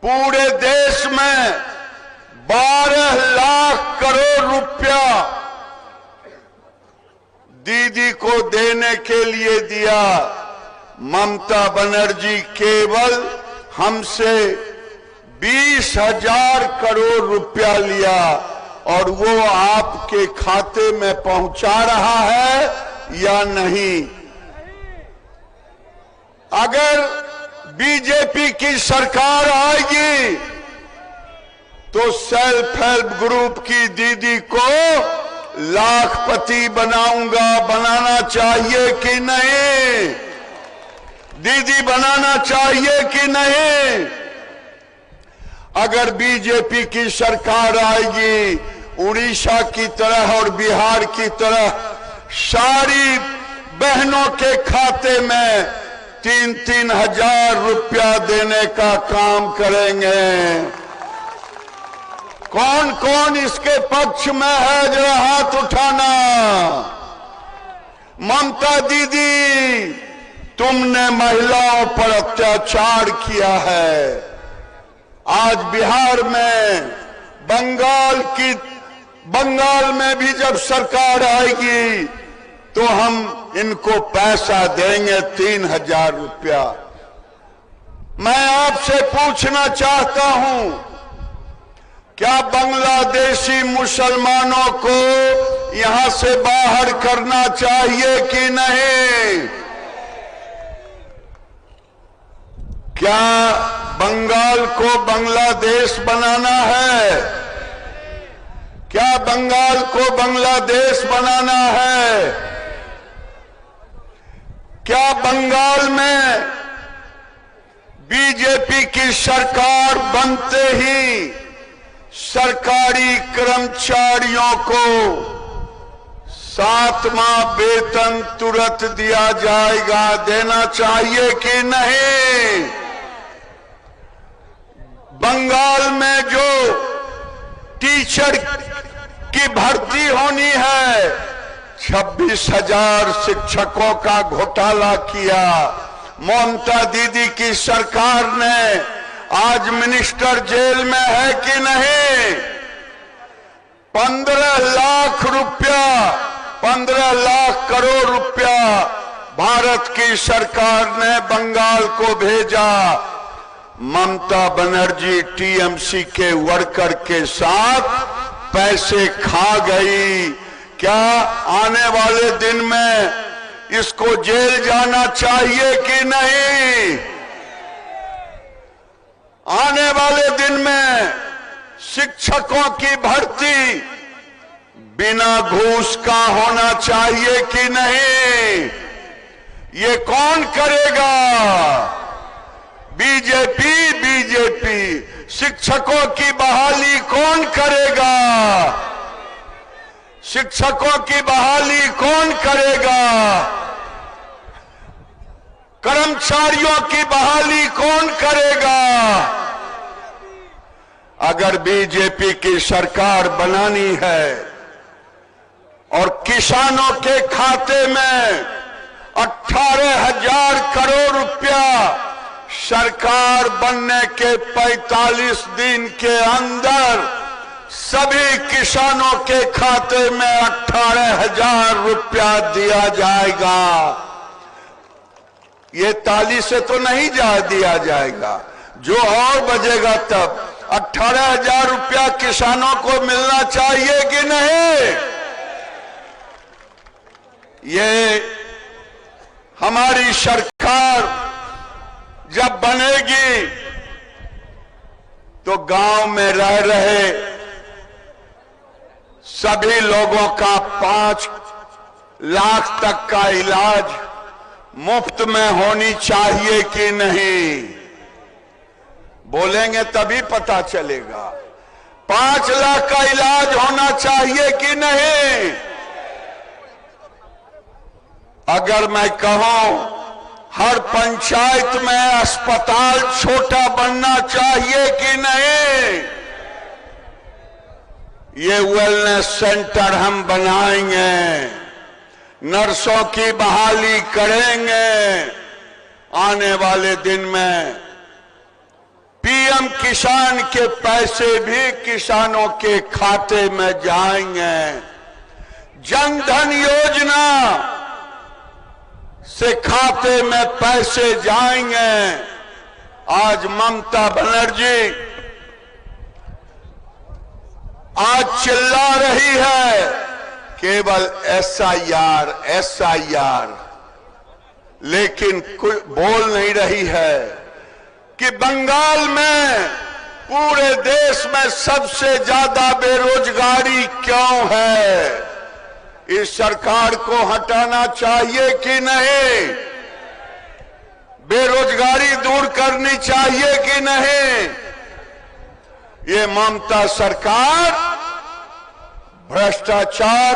पूरे देश में 12 लाख करोड़ रुपया दीदी को देने के लिए दिया। ममता बनर्जी केवल हमसे 20,000 करोड़ रुपया लिया और वो आपके खाते में पहुंचा रहा है या नहीं? अगर बीजेपी की सरकार आएगी तो सेल्फ हेल्प ग्रुप की दीदी को लाखपति बनाना चाहिए कि नहीं? दीदी बनाना चाहिए कि नहीं? अगर बीजेपी की सरकार आएगी, उड़ीसा की तरह और बिहार की तरह सारी बहनों के खाते में 3-3 हजार रुपया देने का काम करेंगे। कौन कौन इसके पक्ष में है, जरा हाथ उठाना। ममता दीदी, तुमने महिलाओं पर अत्याचार किया है। आज बिहार में, बंगाल में भी जब सरकार आएगी तो हम इनको पैसा देंगे 3,000 रुपया। मैं आपसे पूछना चाहता हूं, क्या बांग्लादेशी मुसलमानों को यहां से बाहर करना चाहिए कि नहीं? क्या बंगाल को बांग्लादेश बनाना है? क्या बंगाल को बांग्लादेश बनाना है? क्या बंगाल में बीजेपी की सरकार बनते ही सरकारी कर्मचारियों को 7वां वेतन तुरंत दिया जाएगा? देना चाहिए कि नहीं? बंगाल में जो टीचर की भर्ती होनी है, 26,000 शिक्षकों का घोटाला किया। ममता दीदी की सरकार ने, आज मिनिस्टर जेल में है कि नहीं? 15 लाख रुपया, 15 लाख करोड़ रुपया भारत की सरकार ने बंगाल को भेजा। ममता बनर्जी टीएमसी के वर्कर के साथ पैसे खा गई। क्या आने वाले दिन में इसको जेल जाना चाहिए कि नहीं? आने वाले दिन में शिक्षकों की भर्ती बिना घूस का होना चाहिए कि नहीं? ये कौन करेगा? बीजेपी। शिक्षकों की बहाली कौन करेगा? शिक्षकों की बहाली कौन करेगा? कर्मचारियों की बहाली कौन करेगा? अगर बीजेपी की सरकार बनानी है और किसानों के खाते में 18,000 करोड़ रुपया सरकार बनने के 45 दिन के अंदर सभी किसानों के खाते में 18,000 रुपया दिया जाएगा। ये ताली से तो नहीं दिया जाएगा, जो और बजेगा तब। 18,000 रुपया किसानों को मिलना चाहिए कि नहीं? ये हमारी सरकार जब बनेगी तो गांव में रह रहे सभी लोगों का 5 लाख तक का इलाज मुफ्त में होनी चाहिए कि नहीं? बोलेंगे तभी पता चलेगा। 5 लाख का इलाज होना चाहिए कि नहीं? अगर मैं कहूं हर पंचायत में अस्पताल छोटा बनना चाहिए कि नहीं? ये वेलनेस सेंटर हम बनाएंगे, नर्सों की बहाली करेंगे। आने वाले दिन में पीएम किसान के पैसे भी किसानों के खाते में जाएंगे। जन धन योजना से खाते में पैसे जाएंगे। आज ममता बनर्जी आज चिल्ला रही है केवल एसआईआर एसआईआर, लेकिन कुछ बोल नहीं रही है कि बंगाल में पूरे देश में सबसे ज्यादा बेरोजगारी क्यों है। इस सरकार को हटाना चाहिए कि नहीं? बेरोजगारी दूर करनी चाहिए कि नहीं? ये ममता सरकार भ्रष्टाचार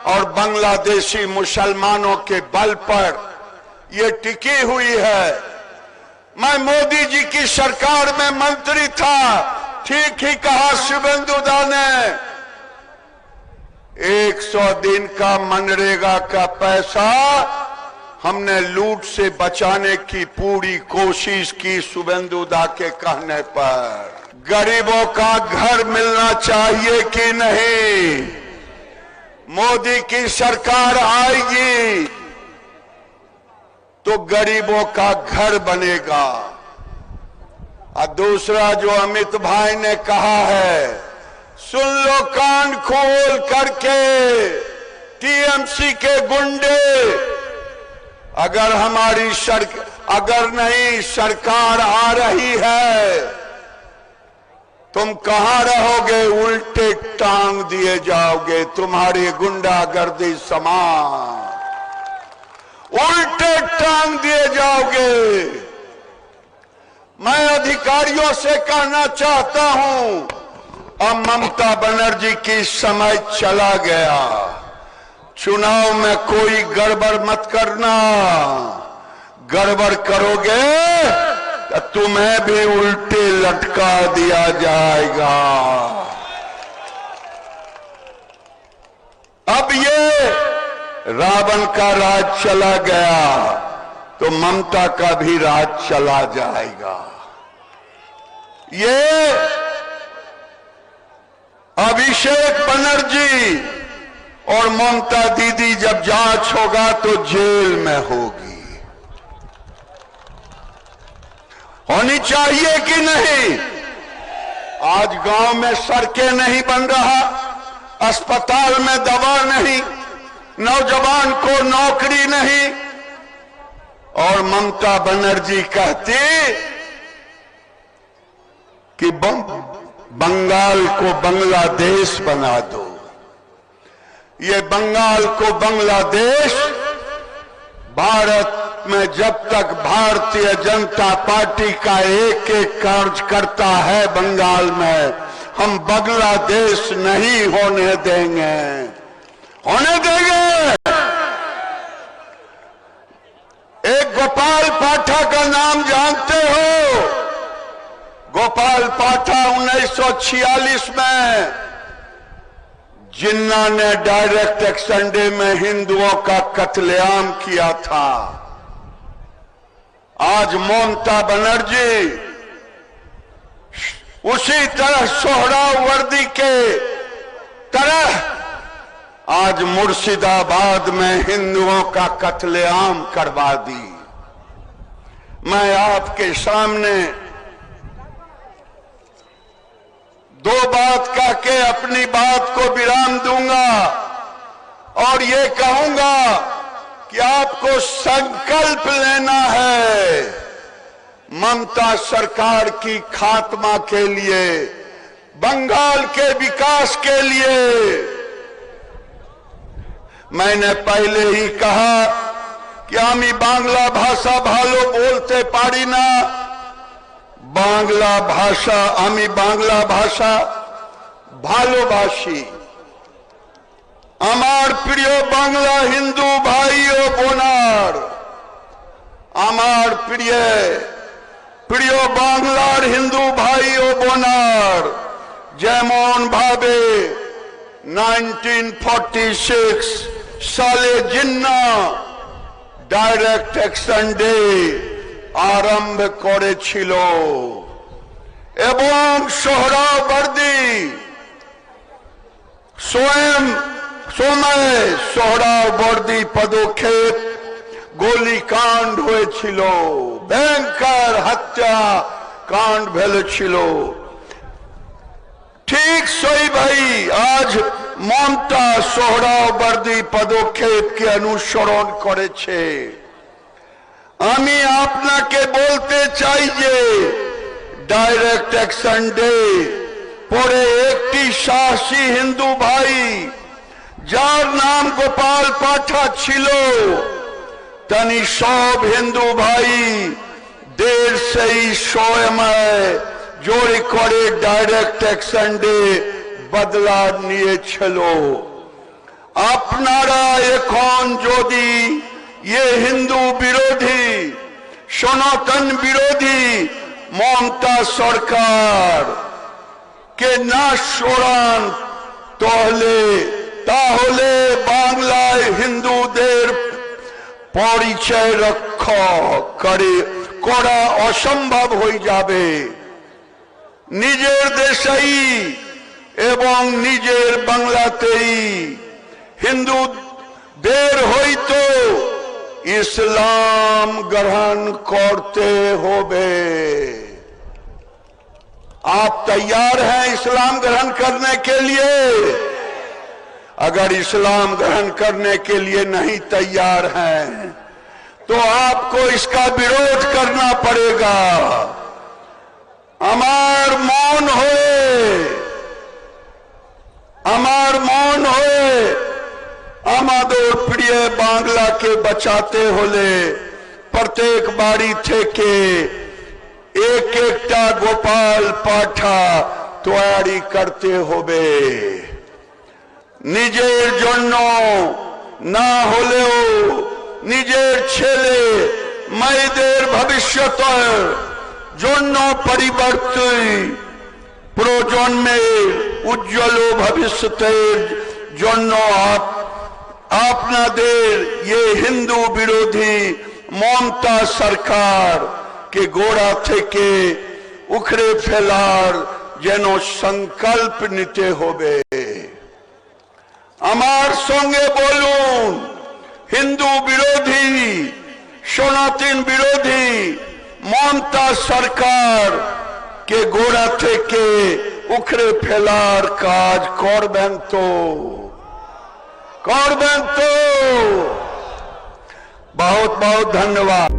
और बांग्लादेशी मुसलमानों के बल पर ये टिकी हुई है। मैं मोदी जी की सरकार में मंत्री था, ठीक ही कहा शुभेंदु दा ने। 100 दिन का मनरेगा का पैसा हमने लूट से बचाने की पूरी कोशिश की शुभेंदु दा के कहने पर। गरीबों का घर मिलना चाहिए कि नहीं? मोदी की सरकार आएगी तो गरीबों का घर बनेगा। और दूसरा जो अमित भाई ने कहा है, सुन लो कान खोल करके टीएमसी के गुंडे, अगर हमारी अगर नहीं सरकार आ रही है, तुम कहां रहोगे? उल्टे टांग दिए जाओगे। तुम्हारी गुंडागर्दी समान उल्टे टांग दिए जाओगे। मैं अधिकारियों से कहना चाहता हूं, अब ममता बनर्जी की समय चला गया। चुनाव में कोई गड़बड़ मत करना। गड़बड़ करोगे तो तुम्हें भी उल्टे लटका दिया जाएगा। अब ये रावण का राज चला गया तो ममता का भी राज चला जाएगा। ये अभिषेक बनर्जी और ममता दीदी जब जांच होगा तो जेल में होगी। होनी चाहिए कि नहीं? आज गांव में सड़कें नहीं बन रहा, अस्पताल में दवा नहीं, नौजवान को नौकरी नहीं, और ममता बनर्जी कहती कि बंगाल को बांग्लादेश बना दो। ये बंगाल को बांग्लादेश, भारत में जब तक भारतीय जनता पार्टी का एक एक कार्यकर्ता है बंगाल में, हम बांग्लादेश नहीं होने देंगे। होने देंगे। एक गोपाल पाठक का नाम जानते हो? गोपाल पाठक 1946 में जिन्ना ने डायरेक्ट एक्शन डे में हिंदुओं का कत्लेआम किया था। आज ममता बनर्जी उसी तरह सोहरावर्दी के तरह आज मुर्शिदाबाद में हिंदुओं का कत्लेआम करवा दी। मैं आपके सामने दो बात कह के अपनी बात को विराम दूंगा और ये कहूंगा कि आपको संकल्प लेना है ममता सरकार की खात्मा के लिए, बंगाल के विकास के लिए। मैंने पहले ही कहा कि आमी बांग्ला भाषा भालो बोलते पारी ना। बांग्ला भाषा आमी बांग्ला भाषा भालोबासी। আমার প্রিয় বাংলা হিন্দু ভাই ও বোনার, আমার প্রিয় বাংলার হিন্দু ভাই ও বোনার, যেমন ভাবে 1946 সালে জিন্না ডাইরেক্ট অ্যাকশন ডে আরম্ভ করেছিল, এবং সোহরাওয়ার্দী সময়ে সোহরাওয়ার্দী পদক্ষেপ গোলিকাণ্ড হয়েছিল, ভয়ঙ্কর হত্যা কাণ্ড হয়েছিল। ঠিক সেই ভাই আজ মমতা সোহরাওয়ার্দী পদক্ষেপকে অনুসরণ করেছে। আমি আপনাকে বলতে চাই যে ডাইরেক্ট অ্যাকশন ডে পরে একটি সাহসী হিন্দু ভাই যার নাম গোপাল পাঠা ছিল, তিনি সব হিন্দু ভাই দেড় সেই সময় জোরে করে ডাইরেক্ট অ্যাকশন ডে বদলা নিয়েছিল। আপনারা এখন যদি হিন্দু বিরোধী সনাতন বিরোধী মমতা সরকার কে না সরান তাহলে বাংলায় হিন্দুদের পরিচয় রক্ষা করা অসম্ভব হয়ে যাবে। নিজের দেশেই এবং নিজের বাংলাতেই হিন্দুদের হয়তো इस्लाम ग्रहण करते होबे। आप तैयार हैं इस्लाम ग्रहण करने के लिए? अगर इस्लाम ग्रहण करने के लिए नहीं तैयार हैं तो आपको इसका विरोध करना पड़ेगा। আমার মন হয়ে আমাদের প্রিয় বাংলাকে বাঁচাতে হলে প্রত্যেক বাড়ি থেকে এক একটা গোপাল পাঠা তৈরি করতে হবে। নিজের জন্য না হলেও নিজের ছেলে মেয়েদের ভবিষ্যতের জন্য পরিবর্তন প্রজন্মের উজ্জ্বল ভবিষ্যতের জন্য আপনাদের হিন্দু বিরোধী মমতা সরকার কে গোড়া থেকে উখড়ে ফেলার যেন সংকল্প নিতে হবে। আমার সঙ্গে বলুন, হিন্দু বিরোধী সনাতন বিরোধী মমতা সরকার কে গোড়া থেকে উখড়ে ফেলার কাজ করবেন তো? बहुत बहुत धन्यवाद।